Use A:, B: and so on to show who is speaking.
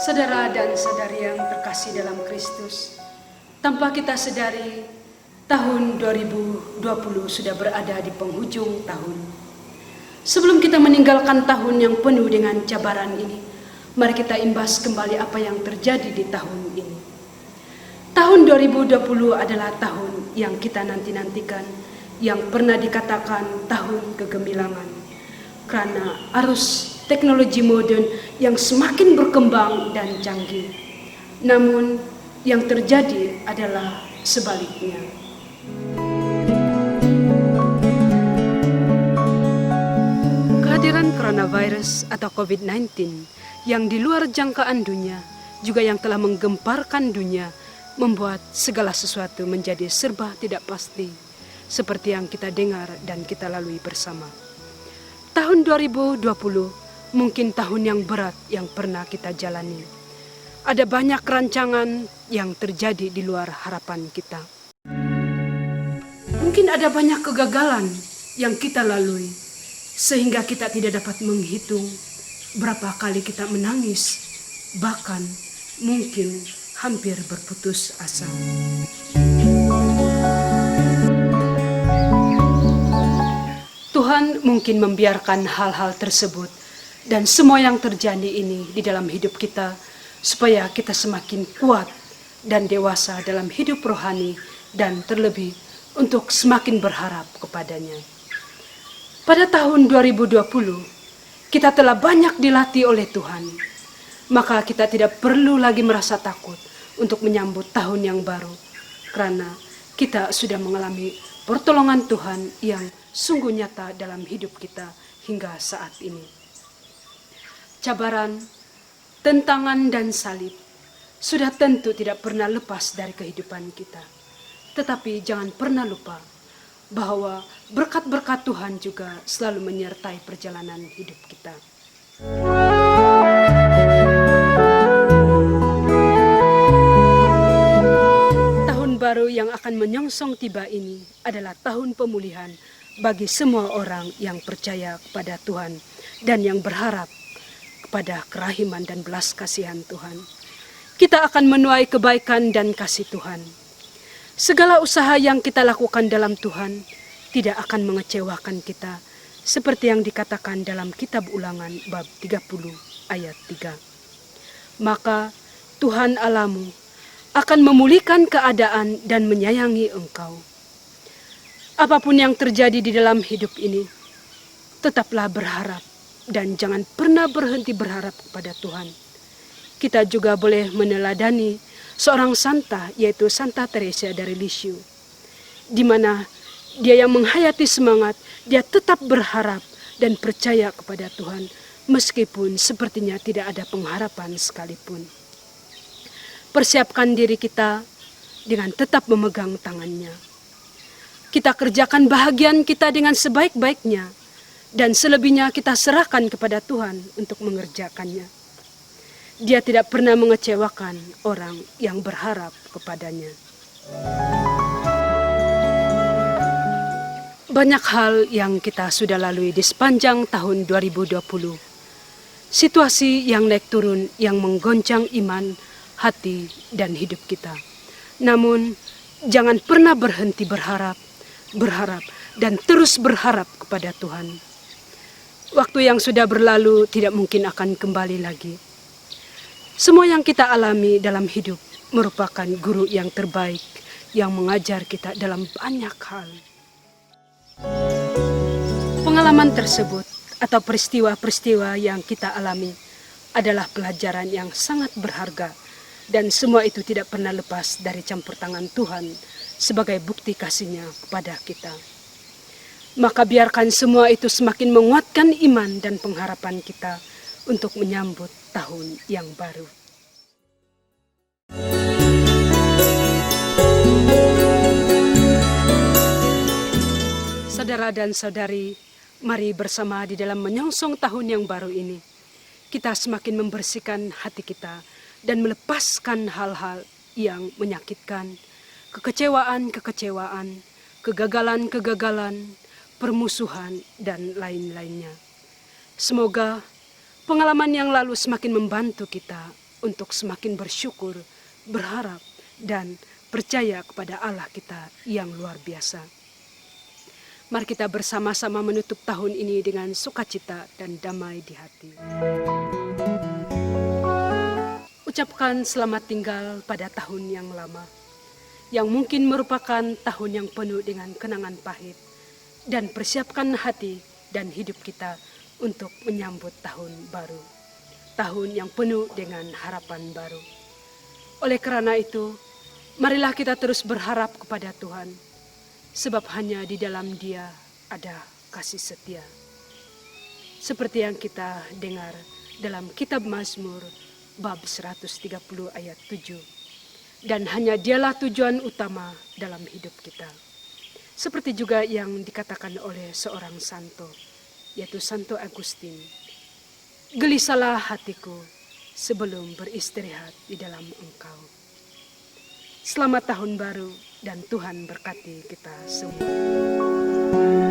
A: Saudara dan saudari yang terkasih dalam Kristus, tanpa kita sadari, tahun 2020 sudah berada di penghujung tahun. Sebelum kita meninggalkan tahun yang penuh dengan cabaran ini, mari kita imbas kembali apa yang terjadi di tahun ini. Tahun 2020 adalah tahun yang kita nanti-nantikan, yang pernah dikatakan tahun kegemilangan. Karena arus teknologi modern yang semakin berkembang dan canggih. Namun yang terjadi adalah sebaliknya. Kehadiran coronavirus atau COVID-19 yang di luar jangkaan dunia, juga yang telah menggemparkan dunia, membuat segala sesuatu menjadi serba tidak pasti, seperti yang kita dengar dan kita lalui bersama. Tahun 2020 mungkin tahun yang berat yang pernah kita jalani. Ada banyak rancangan yang terjadi di luar harapan kita. Mungkin ada banyak kegagalan yang kita lalui, sehingga kita tidak dapat menghitung berapa kali kita menangis, bahkan mungkin hampir berputus asa. Tuhan mungkin membiarkan hal-hal tersebut dan semua yang terjadi ini di dalam hidup kita, supaya kita semakin kuat dan dewasa dalam hidup rohani, dan terlebih untuk semakin berharap kepadanya. Pada tahun 2020, kita telah banyak dilatih oleh Tuhan, maka kita tidak perlu lagi merasa takut untuk menyambut tahun yang baru, karena kita sudah mengalami pertolongan Tuhan yang sungguh nyata dalam hidup kita hingga saat ini. Cabaran, tentangan, dan salib sudah tentu tidak pernah lepas dari kehidupan kita. Tetapi jangan pernah lupa bahwa berkat-berkat Tuhan juga selalu menyertai perjalanan hidup kita. Tahun baru yang akan menyongsong tiba ini adalah tahun pemulihan bagi semua orang yang percaya kepada Tuhan dan yang berharap pada kerahiman dan belas kasihan Tuhan. Kita akan menuai kebaikan dan kasih Tuhan. Segala usaha yang kita lakukan dalam Tuhan tidak akan mengecewakan kita, seperti yang dikatakan dalam kitab Ulangan bab 30 ayat 3. Maka Tuhan Allahmu akan memulihkan keadaan dan menyayangi engkau. Apapun yang terjadi di dalam hidup ini, tetaplah berharap dan jangan pernah berhenti berharap kepada Tuhan. Kita juga boleh meneladani seorang santa, yaitu Santa Teresa dari Lisieux, di mana dia yang menghayati semangat, dia tetap berharap dan percaya kepada Tuhan, meskipun sepertinya tidak ada pengharapan sekalipun. Persiapkan diri kita dengan tetap memegang tangannya. Kita kerjakan bahagian kita dengan sebaik-baiknya, dan selebihnya kita serahkan kepada Tuhan untuk mengerjakannya. Dia tidak pernah mengecewakan orang yang berharap kepadanya. Banyak hal yang kita sudah lalui di sepanjang tahun 2020. Situasi yang naik turun yang menggoncang iman, hati, dan hidup kita. Namun, jangan pernah berhenti berharap, dan terus berharap kepada Tuhan. Waktu yang sudah berlalu tidak mungkin akan kembali lagi. Semua yang kita alami dalam hidup merupakan guru yang terbaik yang mengajar kita dalam banyak hal. Pengalaman tersebut atau peristiwa-peristiwa yang kita alami adalah pelajaran yang sangat berharga, dan semua itu tidak pernah lepas dari campur tangan Tuhan sebagai bukti kasih-Nya kepada kita. Maka biarkan semua itu semakin menguatkan iman dan pengharapan kita untuk menyambut tahun yang baru. Saudara dan saudari, mari bersama di dalam menyongsong tahun yang baru ini, kita semakin membersihkan hati kita dan melepaskan hal-hal yang menyakitkan, kekecewaan-kekecewaan, kegagalan-kegagalan, permusuhan, dan lain-lainnya. Semoga Pengalaman yang lalu semakin membantu kita untuk semakin bersyukur, berharap, dan percaya kepada Allah kita yang luar biasa. Mari kita bersama-sama menutup tahun ini dengan sukacita dan damai di hati. Ucapkan selamat tinggal pada tahun yang lama, yang mungkin merupakan tahun yang penuh dengan kenangan pahit, dan persiapkan hati dan hidup kita untuk menyambut tahun baru, tahun yang penuh dengan harapan baru. Oleh karena itu, marilah kita terus berharap kepada Tuhan, sebab hanya di dalam Dia ada kasih setia. Seperti yang kita dengar dalam kitab Mazmur bab 130 ayat 7. Dan hanya Dialah tujuan utama dalam hidup kita. Seperti juga yang dikatakan oleh seorang santo, yaitu Santo Agustin. Gelisahlah hatiku sebelum beristirahat di dalam Engkau. Selamat tahun baru dan Tuhan berkati kita semua.